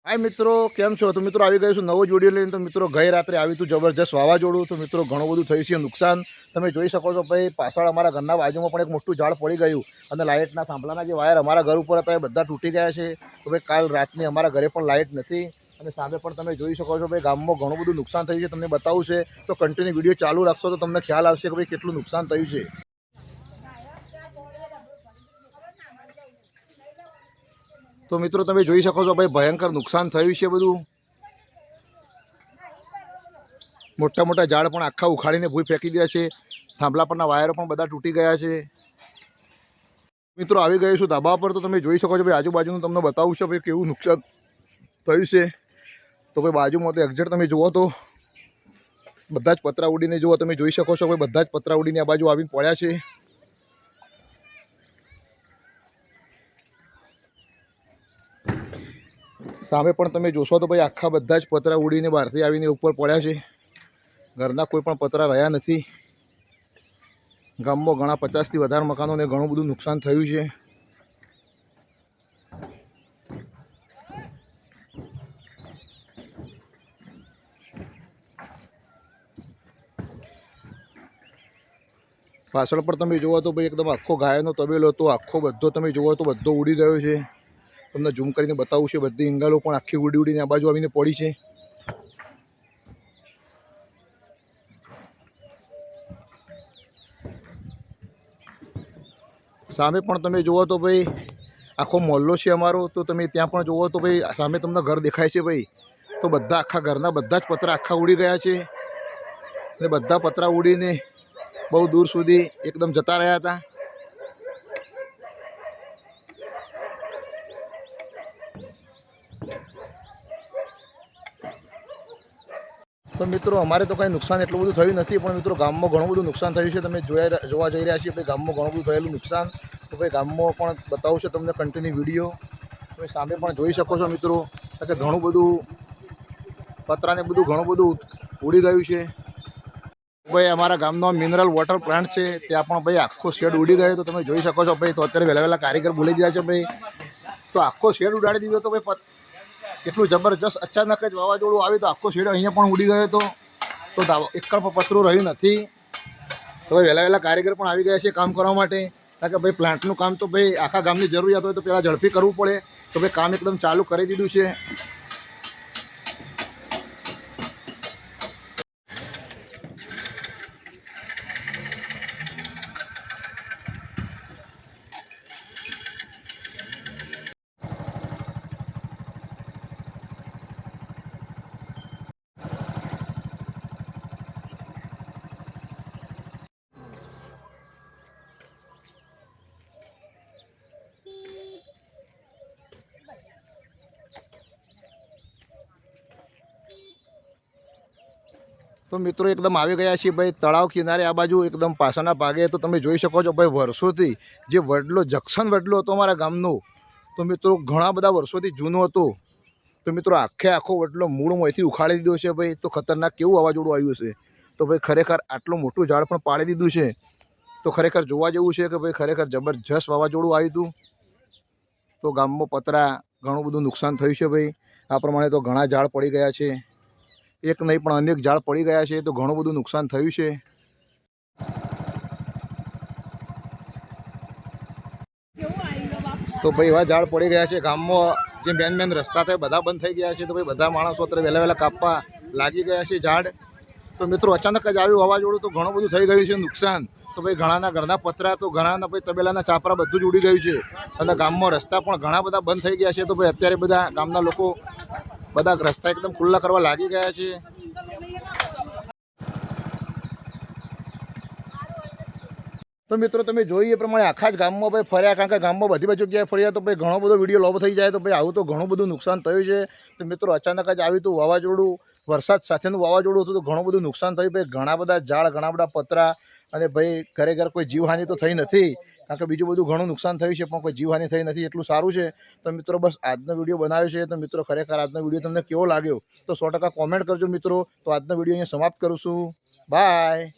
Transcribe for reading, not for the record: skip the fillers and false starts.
हाय मित्रों, केम छो? तो मित्रों આવી ગયો છું નવો જ વિડીયો લઈને। તો મિત્રો ગઈ રાત્રે આવી તું જબરજસ્ત વાવાઝોડું। તો મિત્રો ઘણું બધું થયું છે નુકસાન। તમે જોઈ શકો છો ભાઈ, પાછળ અમારા ઘરના બાજુમાં પણ એક મોટું ઝાડ પડી ગયું અને લાઇટના થાંભલાના જે વાયર અમારા ઘર ઉપર હતા એ બધા તૂટી ગયા છે। તો ભાઈ કાલ રાતની અમારા ઘરે પણ લાઇટ નથી અને સામે પણ તમે જોઈ શકો છો ભાઈ ગામમાં ઘણું બધું નુકસાન થયું છે। તમને બતાવું છે તો કન્ટિન્યુ વિડીયો ચાલુ રાખશો તો તમને ખ્યાલ આવશે કે ભાઈ કેટલું નુકસાન થયું છે। तो मित्रों તમે જોઈ શકો છો ભાઈ ભયંકર નુકસાન થયું છે। બધું મોટા મોટા ઝાડ પણ આખા ઉખાડીને ભૂઈ ફેંકી દીધા છે। થાંભલા પરના વાયરો પણ બધા તૂટી ગયા છે। મિત્રો આવી ગયો છું ધાબા પર। તો તમે જોઈ શકો છો ભાઈ આજુબાજુનું તમને બતાવું છે ભાઈ કેવું નુકસાન થયું છે। તો ભાઈ બાજુમાં તો એક્ઝેક્ટ તમે જુઓ તો બધા જ પતરા ઉડીને જુઓ, તમે જોઈ શકો છો ભાઈ બધા જ પતરા ઉડીને આ બાજુ આવીને પડ્યા છે। સામે પણ તમે જોશો તો ભાઈ આખા બધા જ પતરા ઉડીને બહારથી આવીને ઉપર પડ્યા છે। ઘરના કોઈ પણ પતરા રહ્યા નથી। ગામમાં ઘણા 50થી વધારે મકાનોને ઘણું બધું નુકસાન થયું છે। પાછળ પર તમે જુઓ તો ભાઈ એકદમ આખો ગાયનો તબેલો હતો, આખો બધો તમે જુઓ તો બધો ઉડી ગયો છે। તમને ઝૂમ કરીને બતાવું છે, બધી ઈંગલો પણ આખી ઉડી ઉડીને આ બાજુ આવીને પડી છે। સામે પણ તમે જુઓ તો ભાઈ આખો મોહલ્લો છે અમારો। તો તમે ત્યાં પણ જુઓ તો ભાઈ સામે તમને ઘર દેખાય છે ભાઈ। તો બધા આખા ઘરના બધા જ પતરા આખા ઉડી ગયા છે અને બધા પતરા ઉડીને બહુ દૂર સુધી એકદમ જતા રહ્યા હતા। તો મિત્રો અમારે તો કંઈ નુકસાન એટલું બધું થયું નથી, પણ મિત્રો ગામમાં ઘણું બધું નુકસાન થયું છે। તમે જોવા જઈ રહ્યા છીએ ભાઈ ગામમાં ઘણું બધું થયેલું નુકસાન। તો ભાઈ ગામમાં પણ બતાવું છે તમને કન્ટિન્યુ વિડીયો। તમે સામે પણ જોઈ શકો છો મિત્રો કે ઘણું બધું પતરાને બધું ઘણું બધું ઉડી ગયું છે। ભાઈ અમારા ગામનો મિનરલ વોટર પ્લાન્ટ છે, ત્યાં પણ ભાઈ આખો શેડ ઉડી ગયો। તો તમે જોઈ શકો છો ભાઈ, તો અત્યારે વહેલા વહેલા કારીગર બોલી દીધા છે ભાઈ। તો આખો શેડ ઉડાડી દીધો તો ભાઈ કેટલું જબરજસ્ત અચાનક જ વાવાઝોડું આવ્યું તો આખો શેડ અહીંયા પણ ઉડી ગયો હતો। તો એકણ પણ પતરું રહ્યું નથી। તો ભાઈ વહેલા વહેલા કારીગર પણ આવી ગયા છે કામ કરવા માટે, કારણ કે ભાઈ પ્લાન્ટનું કામ તો ભાઈ આખા ગામની જરૂરિયાત હોય તો પહેલાં ઝડપી કરવું પડે। તો ભાઈ કામ એકદમ ચાલુ કરી દીધું છે। તો મિત્રો એકદમ આવી ગયા છીએ ભાઈ તળાવ કિનારે આ બાજુ એકદમ પાછળના ભાગે। તો તમે જોઈ શકો છો ભાઈ વર્ષોથી જે વડલો જંકશન વડલો હતો અમારા ગામનો, તો મિત્રો ઘણા બધા વર્ષોથી જૂનો હતો। તો મિત્રો આખો વડલો મૂળમાંથી ઉખાડી દીધો છે ભાઈ। તો ખતરનાક કેવું વાવાઝોડું આવ્યું છે। તો ભાઈ ખરેખર આટલું મોટું ઝાડ પણ પાડી દીધું છે। તો ખરેખર જોવા જેવું છે કે ભાઈ ખરેખર જબરજસ્ત વાવાઝોડું આવ્યું હતું। તો ગામમાં પતરા ઘણું બધું નુકસાન થયું છે ભાઈ। આ પ્રમાણે તો ઘણા ઝાડ પડી ગયા છે, એક નહીં પણ અનેક ઝાડ પડી ગયા છે। તો ઘણું બધું નુકસાન થયું છે। તો ભાઈ એવા ઝાડ પડી ગયા છે ગામમાં, જે મેન રસ્તા થાય બધા બંધ થઈ ગયા છે। તો ભાઈ બધા માણસો અત્યારે વહેલા વહેલા કાપવા લાગી ગયા છે ઝાડ। તો મિત્રો અચાનક જ આવ્યું વાવાઝોડું તો ઘણું બધું થઈ ગયું છે નુકસાન। તો ભાઈ ઘણાના ઘરના પતરા, તો ઘણાના ભાઈ તબેલાના ચાપરા બધું જ ઉડી ગયું છે અને ગામમાં રસ્તા પણ ઘણા બધા બંધ થઈ ગયા છે। તો ભાઈ અત્યારે બધા ગામના લોકો બધા રસ્તા એકદમ ખુલ્લા કરવા લાગી ગયા છે। તો મિત્રો તમે જોઈએ એ પ્રમાણે આખા જ ગામમાં ભાઈ ફર્યા, કારણ કે ગામમાં બધી જગ્યાએ ફર્યા તો ભાઈ ઘણો બધો વિડીયો લોભ થઈ જાય। તો ભાઈ આવું તો ઘણું બધું નુકસાન થયું છે। તો મિત્રો અચાનક જ આવ્યું હતું વાવાઝોડું, વરસાદ સાથેનું વાવાઝોડું હતું, તો ઘણું બધું નુકસાન થયું ભાઈ। ઘણા બધા ઝાડ, ઘણા બધા પતરા, અને ભાઈ ખરેખર કોઈ જીવહાનિ તો થઈ નથી, કારણ કે બીજું બધું ઘણું નુકસાન થયું છે પણ કોઈ જીવહાનિ થઈ નથી, એટલું સારું છે। તો મિત્રો બસ આજનો વિડીયો બનાવ્યો છે। તો મિત્રો ખરેખર આજનો વિડીયો તમને કેવો લાગ્યો તો 100% કોમેન્ટ કરજો મિત્રો। તો આજનો વિડીયો અહીંયા સમાપ્ત કરું છું। બાય।